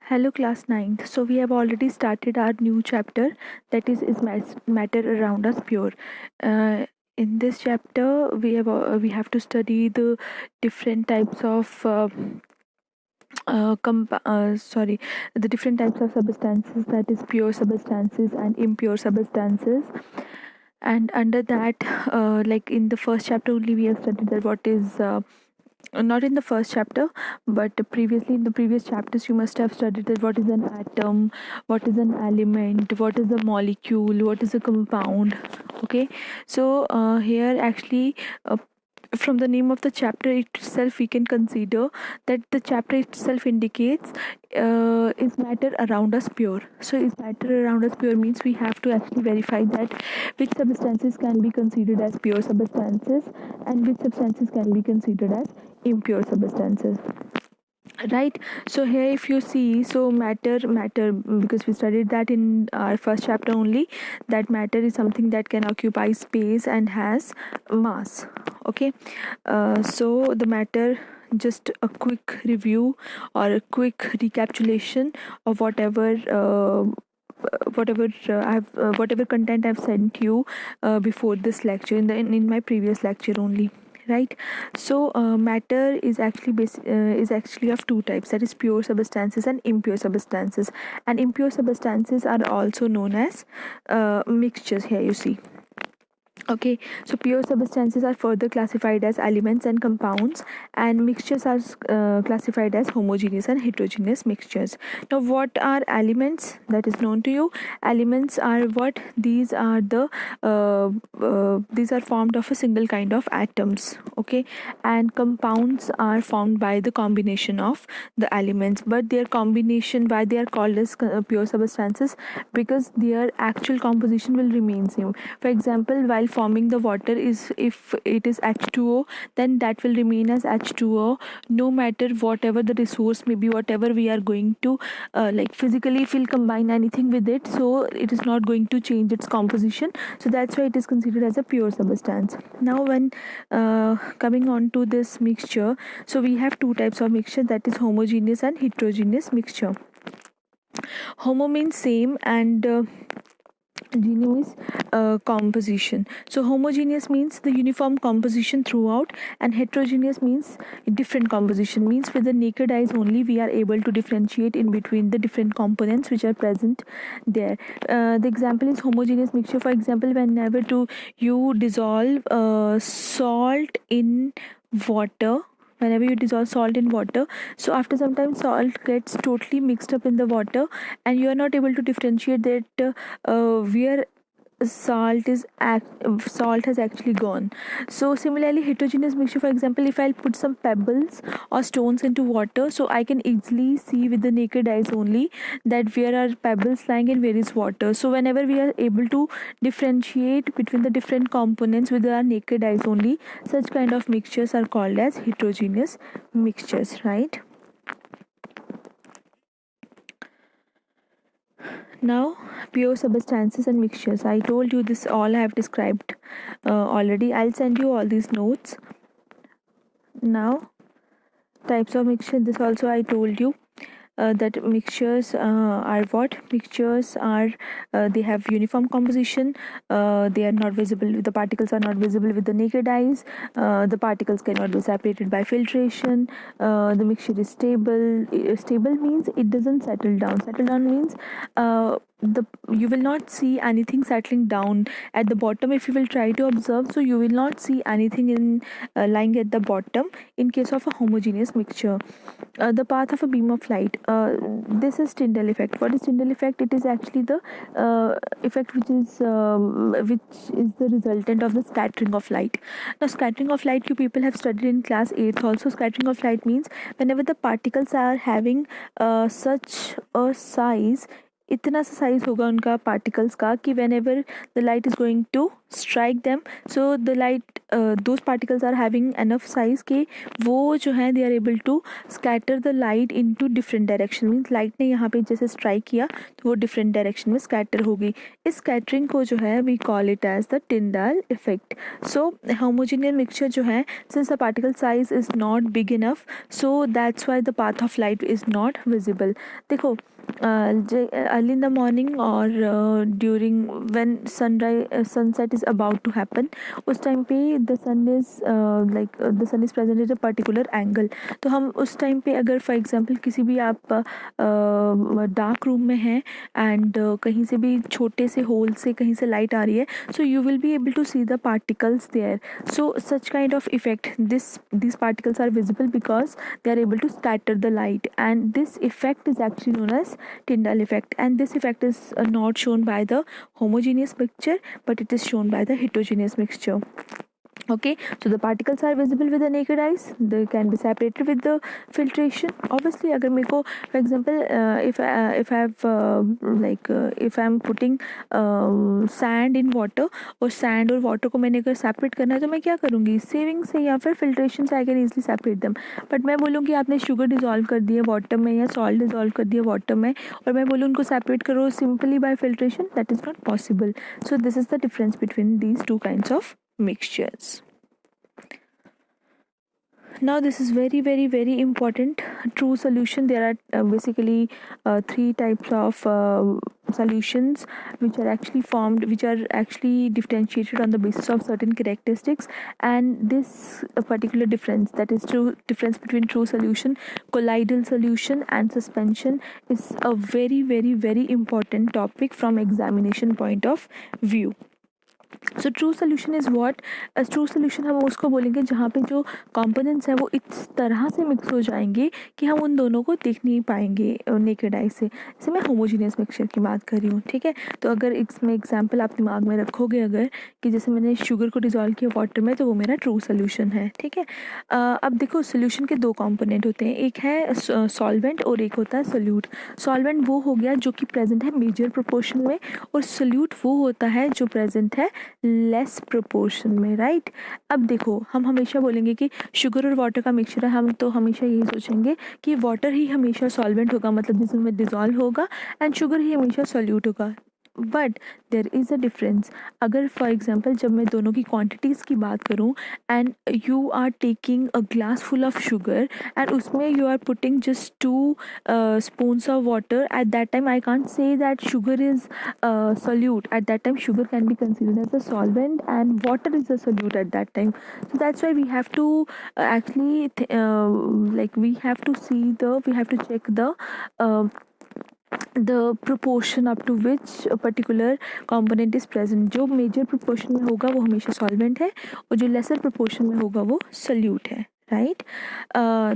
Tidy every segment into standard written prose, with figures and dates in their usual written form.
Hello, class ninth. So we have already started our new chapter, that is matter around us pure. In this chapter, we have to study the different types of sorry, the different types of substances, that is pure substances and impure substances. And under that, like in the first chapter only, we have studied that what is not in the first chapter, but previously in the previous chapters you must have studied that what is an atom, what is an element, what is a molecule, what is a compound. Okay, so here actually, from the name of the chapter itself we can consider that the chapter itself indicates, is matter around us pure. So is matter around us pure means we have to actually verify that which substances can be considered as pure substances and which substances can be considered as impure substances, right? So here if you see, so matter, because we studied that in our first chapter only, that matter is something that can occupy space and has mass. Okay, so the matter, just a quick review or a quick recapitulation of whatever content I've sent you before this lecture, in my previous lecture only, right? So matter is actually of two types, that is pure substances and impure substances. And impure substances are also known as mixtures. Here you see. Okay, so pure substances are further classified as elements and compounds, and mixtures are classified as homogeneous and heterogeneous mixtures. Now, what are elements? That is known to you. Elements are what? These are formed of a single kind of atoms. Okay, and compounds are formed by the combination of the elements, but their combination, why they are called as pure substances? Because their actual composition will remain same. For example, while forming the water, is if it is H2O, then that will remain as H2O, no matter whatever the resource may be, whatever we are going to like physically, if we'll combine anything with it, so it is not going to change its composition. So that's why it is considered as a pure substance. Now when coming on to this mixture, so we have two types of mixture, that is homogeneous and heterogeneous mixture. Homo means same, and gene is composition. So homogeneous means the uniform composition throughout, and heterogeneous means different composition, means with the naked eyes only we are able to differentiate in between the different components which are present there. The example is homogeneous mixture. For example, whenever you dissolve salt in water, whenever you dissolve salt in water, so after some time salt gets totally mixed up in the water, and you are not able to differentiate that where salt has actually gone. So similarly, heterogeneous mixture, for example, if I'll put some pebbles or stones into water, so I can easily see with the naked eyes only that where are pebbles lying and where is water. So whenever we are able to differentiate between the different components with our naked eyes only, such kind of mixtures are called as heterogeneous mixtures, right? Now, pure substances and mixtures. I told you this all I have described already. I'll send you all these notes. Now, types of mixture. This also I told you. That mixtures are what? Mixtures are, they have uniform composition, they are not visible, the particles are not visible with the naked eyes, the particles cannot be separated by filtration, the mixture is stable. Stable means it doesn't settle down. Settle down means you will not see anything settling down at the bottom. If you will try to observe, so you will not see anything in lying at the bottom in case of a homogeneous mixture. The path of a beam of light, this is Tyndall effect. What is Tyndall effect? It is actually the effect which is the resultant of the scattering of light. Now scattering of light you people have studied in class 8th also. Scattering of light means whenever the particles are having such a size, इतना सा size होगा उनका particles का कि whenever the light is going to strike them, so the light, those particles are having enough size कि वो जो है they are able to scatter the light into different direction. Means light ने यहाँ पे जैसे स्ट्राइक किया तो वो डिफरेंट डायरेक्शन में स्कैटर होगी. इस स्कैटरिंग को जो है we call it as the Tyndall effect. So homogeneous mixture जो है, since the particle size is not big enough, so that's why the path of light is not visible. देखो early in the morning or during when sunset is about to happen, उस time पे the sun is the sun is present at a particular angle. तो हम उस time पे अगर for example किसी भी आप डार्क रूम में हैं एंड कहीं से भी छोटे से होल से कहीं से लाइट आ रही है, so you will be able to see the particles there. So such kind of effect, these particles are visible because they are able to scatter the light, and this effect is actually known as Tyndall effect. And this effect is not shown by the homogeneous mixture, but it is shown by the heterogeneous mixture. Okay, so the particles are visible with the naked eyes, they can be separated with the filtration. Obviously अगर मेरे को for example if I'm putting sand in water, और sand और water को मैंने अगर separate करना है तो मैं क्या करूँगी, saving से या फिर filtration से I can easily separate them. but मैं बोलूँ कि आपने sugar dissolve कर दिया water में या salt dissolve कर दिया water में, और मैं बोलूँ उनको separate करो simply by filtration, that is not possible. So this is the difference between these two kinds of mixtures. Now this is very very very important. True solution, there are basically three types of solutions which are actually formed, which are actually differentiated on the basis of certain characteristics. And this particular difference, that is true difference between true solution, colloidal solution and suspension, is a very very very important topic from examination point of view. So true solution is what, true solution हम उसको बोलेंगे जहाँ पे जो components हैं वो इस तरह से मिक्स हो जाएंगे कि हम उन दोनों को देख नहीं पाएंगे नेकेड आई से. जैसे मैं होमोजीनियस मिक्सचर की बात कर रही हूँ, ठीक है. तो अगर इसमें एग्जांपल आप दिमाग में रखोगे अगर, कि जैसे मैंने शुगर को डिज़ोल्व किया वाटर में, तो वो मेरा ट्रू सोल्यूशन है, ठीक है. अब देखो सोल्यूशन के दो कंपोनेंट होते हैं, एक है सॉल्वेंट और एक होता है सोल्यूट. सॉल्वेंट वो हो गया जो कि प्रेजेंट है मेजर प्रोपोर्शन में, और सोल्यूट वो होता है जो प्रेजेंट है लेस प्रोपोर्शन में, राइट. अब देखो हम हमेशा बोलेंगे कि शुगर और वाटर का मिक्सचर है, हम तो हमेशा यही सोचेंगे कि वाटर ही हमेशा सॉल्वेंट होगा, मतलब जिसमें डिज़ोल्व होगा, एंड शुगर ही हमेशा सॉल्यूट होगा. But there is a difference. अगर फॉर एग्जांपल जब मैं दोनों की क्वांटिटीज़ की बात करूं, and you are taking a glass full of sugar and उसमें you are putting just 2 spoons of water, at that time I can't say that sugar is solute. At that time sugar can be considered as a solvent and water is a solute at that time. So that's why we have to we have to check the proportion up to which a particular component is present. जो major proportion में होगा वो हमेशा solvent है, और जो lesser proportion में होगा वो solute है, राइट.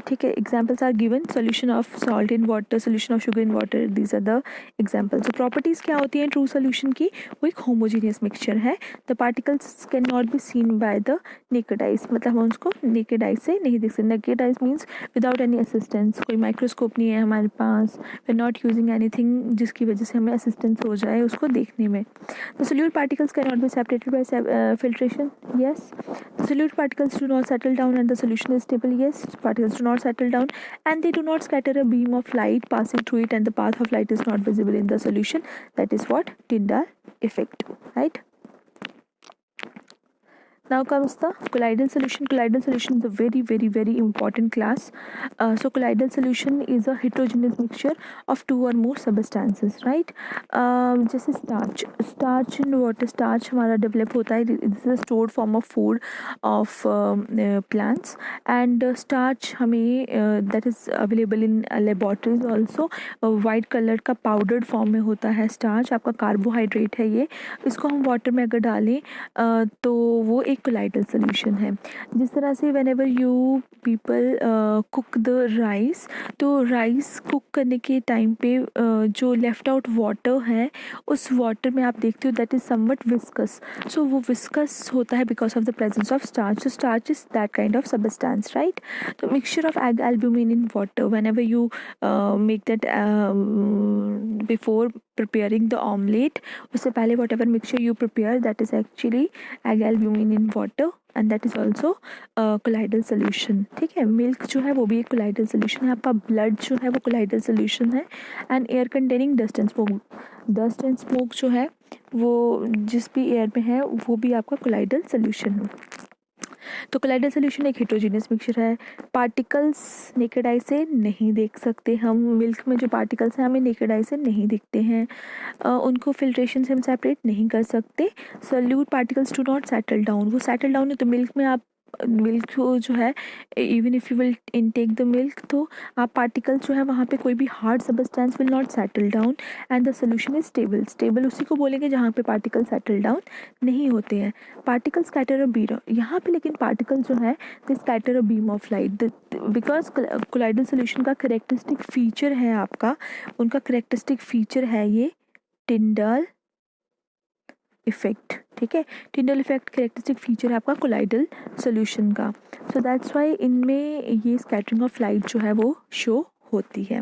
ठीक है. Examples are given, solution of salt in water, solution of sugar in water, these are the examples. तो प्रॉपर्टीज़ क्या होती हैं ट्रू सोल्यूशन की, वो एक होमोजीनियस मिक्सचर है. The particles can not be seen by the naked eyes, मतलब हम उसको नेकेड आइज से नहीं देख सकते. Naked eyes means without any assistance, कोई माइक्रोस्कोप नहीं है हमारे पास, we are not using anything जिसकी वजह से हमें असिस्टेंस हो जाए उसको देखने में. The solute particles can not be separated by filtration. Yes, the solute particles do not settle down and the solution stable. Yes, particles do not settle down and they do not scatter a beam of light passing through it, and the path of light is not visible in the solution. That is what Tyndall effect, right. Now comes the colloidal solution. Colloidal solution is a very very very important class. So colloidal solution is a heterogeneous mixture of two or more substances, right. जैसे starch in water, starch हमारा develop होता है. This is a stored form of food of plants, and starch हमें that is available in laboratories also. White color का powdered form में होता है starch. आपका carbohydrate है ये, इसको हम water में अगर डालें तो वो एक colloidal solution है. जिस तरह से whenever you people cook the rice, तो राइस कुक करने के टाइम पे जो लेफ्ट आउट वाटर है उस वाटर में आप देखते हो that is something viscous. So वो विस्कस होता है because of the presence of starch. So starch is that kind of substance, right. तो mixture of albumin in water, whenever you make that before preparing the omelette, उससे पहले whatever mixture you prepare that is actually egg albumin in water and that is also colloidal solution. ठीक है, milk जो है वो भी एक colloidal solution है, आपका ब्लड जो है वो colloidal solution है, and air containing dust and smoke, dust and smoke जो है वो जिस भी एयर में है वो भी आपका colloidal solution है. तो कोलाइडल सोल्यूशन एक हेट्रोजीनियस मिक्सचर है. पार्टिकल्स नेकेड आई से नहीं देख सकते हम, मिल्क में जो पार्टिकल्स हैं हमें नेकेड आई से नहीं दिखते हैं, उनको फिल्ट्रेशन से हम सेपरेट नहीं कर सकते. Solute particles do not settle down, वो सेटल डाउन है तो मिल्क में आप मिल्क जो है even if you will intake the milk तो आप पार्टिकल्स जो है वहाँ पे कोई भी hard substance will not settle down and the solution is stable. Stable उसी को बोलेंगे जहाँ पे पार्टिकल सेटल डाउन नहीं होते हैं. पार्टिकल स्कैटर अ बीम, यहाँ पे लेकिन पार्टिकल जो है they scatter a beam of light because colloidal solution का करेक्टरिस्टिक फीचर है आपका, उनका करेक्टरिस्टिक फीचर है ये टिंडल इफेक्ट. ठीक है, टिंडल इफेक्ट करेक्टरिस्टिक फीचर है आपका कोलाइडल सोल्यूशन का. सो दैट्स वाई इनमें ये स्कैटरिंग ऑफ लाइट जो है वो शो होती है.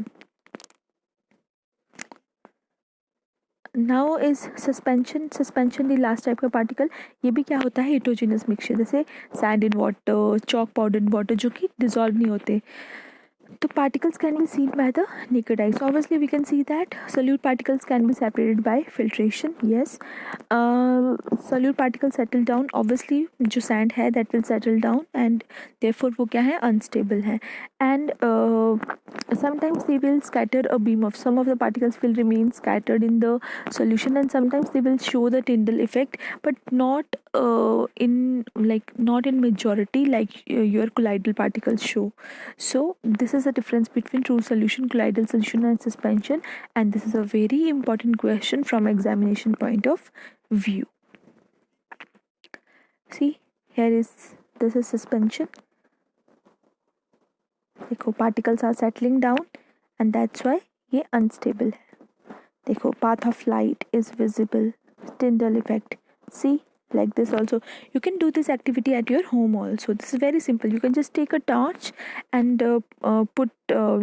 Now is suspension. Suspension the last type का पार्टिकल, ये भी क्या होता है हेट्रोजीनियस मिक्सचर, जैसे sand in water, chalk powder in water जो कि डिजॉल्व नहीं होते. तो particles can be seen by the naked eye. So obviously we can see that solute particles can be separated by filtration. Yes, solute particles settle down. Obviously जो sand है that will settle down and therefore वो क्या है unstable है. And sometimes they will scatter a beam of, some of the particles will remain scattered in the solution and sometimes they will show the Tyndall effect but not not in majority like your colloidal particles show. So this is the difference between true solution, colloidal solution and suspension, and this is a very important question from examination point of view. See, this is suspension. देखो particles are settling down and that's why ये unstable है. देखो path of light is visible, Tyndall effect. See, like this also you can do this activity at your home also. This is very simple. You can just take a torch and put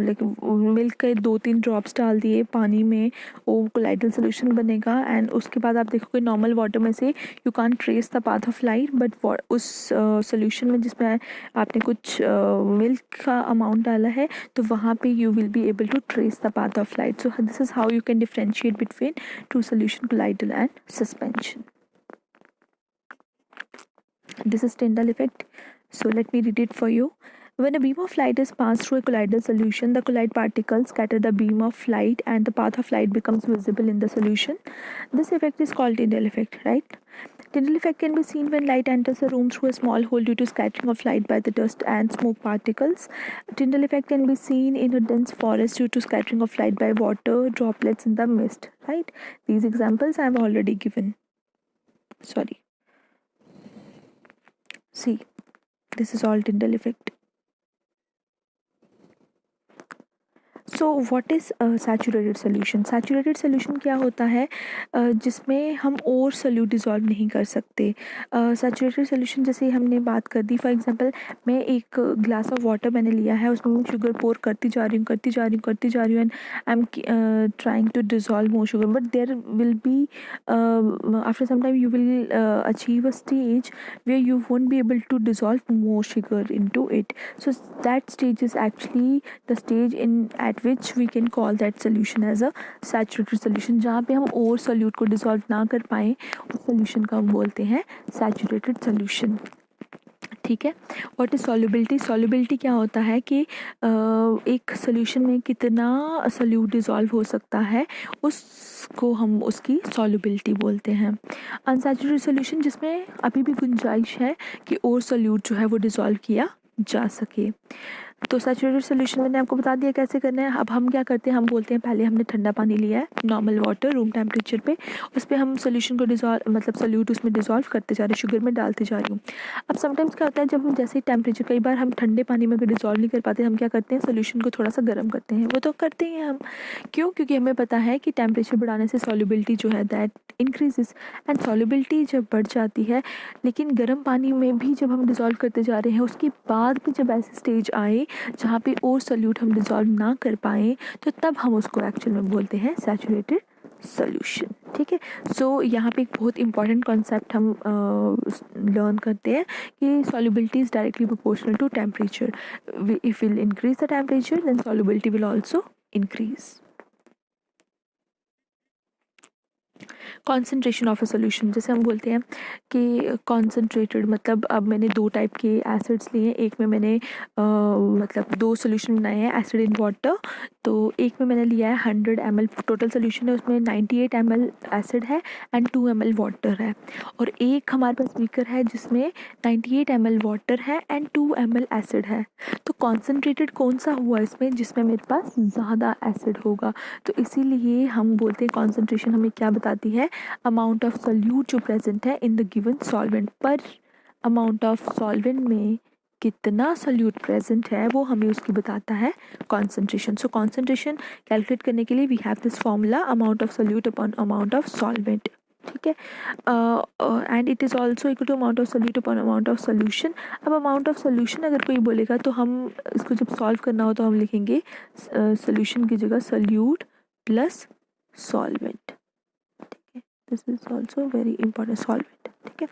like milk के 2-3 drops डाल दिए पानी में, वो colloidal solution बनेगा. And उसके बाद आप देखोगे नॉर्मल वाटर में से you can trace the path of light but उस सोल्यूशन में जिसमें आपने कुछ मिल्क का अमाउंट डाला है तो वहाँ पे you will be able to trace the path of light. So this is how you can differentiate between true solution, colloidal and suspension. This is Tyndall effect. So let me read it for you. When a beam of light is passed through a colloidal solution, the colloid particles scatter the beam of light and the path of light becomes visible in the solution. This effect is called Tyndall effect, right? Tyndall effect can be seen when light enters a room through a small hole due to scattering of light by the dust and smoke particles. Tyndall effect can be seen in a dense forest due to scattering of light by water droplets in the mist, right? These examples I have already given. Sorry. See, this is all Tyndall effect. So what is saturated solution? Saturated solution क्या होता है जिसमें हम और solute dissolve नहीं कर सकते. Saturated solution जैसे हमने बात कर दी, फॉर एग्जांपल मैं एक ग्लास ऑफ वाटर मैंने लिया है, उसमें मैं शुगर पोर करती जा रही हूँ and I am trying to dissolve more sugar but there will be after some time you will achieve a stage where you won't be able to dissolve more sugar into it. So that stage is actually the stage at which we can call that solution as a saturated solution. जहाँ पे हम और solute को dissolve ना कर पाएँ उस solution का हम बोलते हैं saturated solution. ठीक है. What is solubility? सॉल्युबिलिटी क्या होता है कि एक सोल्यूशन में कितना सोल्यूट डिज़ोल्व हो सकता है उसको हम उसकी सॉल्युबिलिटी बोलते हैं. अनसैचुरेटेड सोल्यूशन जिसमें अभी भी गुंजाइश है कि और सोल्यूट जो है वो डिज़ोल्व किया जा सके. तो सैचुरेटेड सोल्यूशन मैंने आपको बता दिया कैसे करना है. अब हम क्या करते हैं, हम बोलते हैं पहले हमने ठंडा पानी लिया है नॉर्मल वाटर रूम टेम्परेचर पे, उस पर हम सोल्यूशन को डिज़ोल्व मतलब सोल्यूट उसमें डिज़ोल्व करते जा रहे हैं, शुगर में डालते जा रही हूँ. अब समटाइम्स क्या होता है जब हम जैसे टेम्परेचर, कई बार हम ठंडे पानी में अगर डिज़ोल्व नहीं कर पाते हम क्या करते हैं सोल्यूशन को थोड़ा सा गर्म करते हैं. वो तो करते ही हैं हम, क्यों? क्योंकि हमें पता है कि टेम्परेचर बढ़ाने से सॉल्युबिलिटी जो है दैट इंक्रीजेस एंड सॉल्युबिलिटी जब बढ़ जाती है, लेकिन गर्म पानी में भी जब हम डिज़ोल्व करते जा रहे हैं उसके बाद भी जब ऐसे स्टेज आए जहाँ पे और सोल्यूट हम डिज़ोल्व ना कर पाएँ तो तब हम उसको एक्चुअल में बोलते हैं सैचुरेटेड सोल्यूशन। ठीक है, सो यहाँ पे एक बहुत इंपॉर्टेंट कॉन्सेप्ट हम लर्न करते हैं कि solubility is directly proportional to temperature. If will increase the temperature then solubility will also increase. Concentration of a solution, जैसे हम बोलते हैं कि कॉन्सेंट्रेटेड मतलब अब मैंने दो टाइप के एसिड्स लिए हैं, एक में मैंने मतलब दो सोल्यूशन बनाए हैं एसिड इन वाटर। तो एक में मैंने लिया है 100 ml, टोटल सोल्यूशन है उसमें 98 ml एसिड है एंड 2 ml वाटर है। और एक हमारे पास बीकर है जिसमें 98 ml वाटर है एंड 2 ml एसिड है। तो कॉन्सेंट्रेटेड कौन सा हुआ इसमें, जिसमें मेरे पास ज़्यादा एसिड होगा। तो इसीलिए हम बोलते हैं कॉन्सेंट्रेशन हमें क्या बताती है, अमाउंट ऑफ सोल्यूट जो प्रेजेंट है इन द गिवन सॉल्वेंट। पर अमाउंट ऑफ सॉल्वेंट में कितना सोल्यूट प्रेजेंट है वो हमें उसकी बताता है कॉन्सेंट्रेशन। सो कॉन्सेंट्रेशन कैलकुलेट करने के लिए we have this formula amount of solute upon amount of solvent. ठीक है, and it is also equal to amount of solute upon amount of solution. अब अमाउंट ऑफ सोल्यूशन अगर कोई बोलेगा तो हम इसको जब सॉल्व करना हो तो हम लिखेंगे सोल्यूशन की जगह सोल्यूट प्लस सॉल्वेंट। ठीक है, this is also very important, solvent. ठीक है,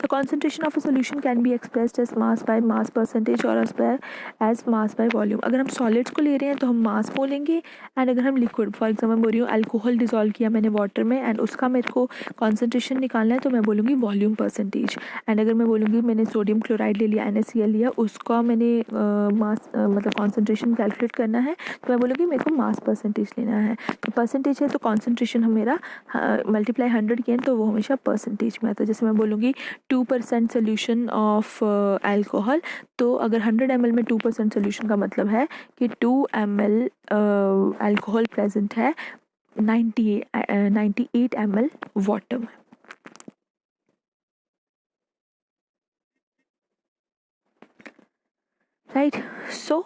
the concentration of a solution can be expressed as mass by mass percentage और एज मास बाय वॉल्यूम। अगर हम सॉलिड्स को ले रहे हैं तो हम मास बोलेंगे, एंड अगर हम लिक्विड, फॉर एग्जाम्पल बोल रही हूँ अल्कोहल डिजोल्व किया मैंने वाटर में एंड उसका मेरे को कॉन्सेंट्रेशन निकालना है तो मैं बोलूँगी वॉल्यूम परसेंटेज। एंड अगर मैं बोलूँगी मैंने सोडियम क्लोराइड ले लिया NaCl लिया, उसका मैंने मास मतलब कॉन्सेंट्रेशन कैलकुलेट करना है तो मैं बोलूँगी मेरे को मास परसेंटेज लेना है। तो परसेंटेज है तो कॉन्सेंट्रेशन हम मेरा मल्टीप्लाई 100 किया तो वो हमेशा परसेंटेज में आता है। जैसे मैं बोलूँगी 2% सोल्यूशन ऑफ अल्कोहल, तो अगर 100 ml में 2% सोल्यूशन का मतलब है कि 2 ml अल्कोहल प्रेजेंट है 98 ml वाटर में। राइट, सो